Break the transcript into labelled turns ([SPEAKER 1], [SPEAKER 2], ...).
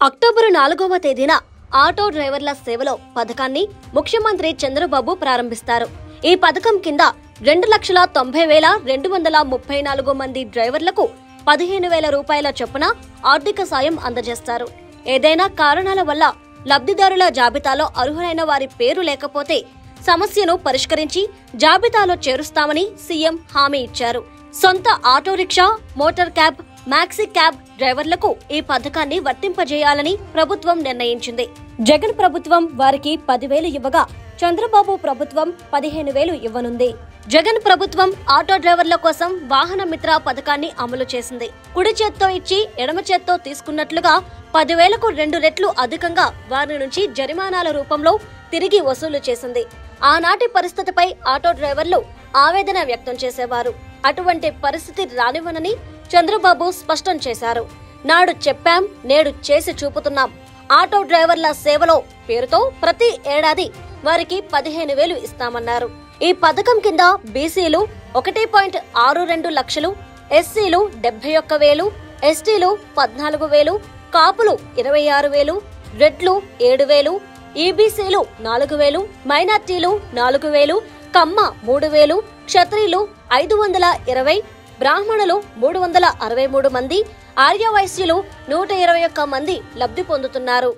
[SPEAKER 1] October 4వ తేదీన auto డ్రైవర్ల సేవలో పథకాన్ని ముఖ్యమంత్రి చంద్రబాబు ప్రారంభిస్తారు. ఈ పథకం కింద 2,90,234 మంది డ్రైవర్లకు 15,000 రూపాయల చొప్పున ఆర్థిక సాయం అందజేస్తారు. ఏదైనా కారణాల వల్ల లబ్ధిదారుల జాబితాలో అర్హులైన వారి పేరు లేకపోతే సమస్యను పరిష్కరించి జాబితాలో చేరుస్తామని సీఎం హామీ ఇచ్చారు. సొంత auto rickshaw, motor cab, maxi cab డ్రైవర్లకు ఈ పథకాన్ని వర్తింపజేయాలని ప్రభుత్వం నిర్ణయించింది. జగన్ ప్రభుత్వం వారికి 10,000 ఇవ్వగా చంద్రబాబు ప్రభుత్వం 15,000 ఇవ్వనుంది. జగన్ ప్రభుత్వం ఆటో డ్రైవర్ల కోసం వాహన మిత్ర పథకాన్ని అమలు చేసింది. కుడి చేత్తో ఇచ్చి ఎడమ చేత్తో తీసుకున్నట్లుగా 10,000కు 2 రెట్లు అధికంగా వారి నుంచి జరిమానాల రూపంలో తిరిగి వసూలు చేసింది. ఆనాటి పరిస్థితిపై ఆటో డ్రైవర్లు ఆవేదన వ్యక్తం చేసేవారు. అటువంటి పరిస్థితి రానివ్వనని చంద్రబాబు స్పష్టం చేశారు. నాడు చెప్పాం, నేడు చేసి చూపుతున్నాం. ఆటో డ్రైవర్ల సేవలో పేరుతో ప్రతి ఏడాది వారికి 15,000 ఇస్తామన్నారు. ఈ పథకం కింద బీసీలు 1.62 లక్షలు, ఎస్సీలు 71,000, ఎస్టీలు 14,000, కాపులు 26,000, రెడ్లు 7,000, ఈబీసీలు 4,000, మైనార్టీలు 4,000, కమ్మ 3,000, క్షత్రియులు 520, బ్రాహ్మణులు 363 మంది, ఆర్యవైశ్యులు 121 మంది లబ్ధి పొందుతున్నారు.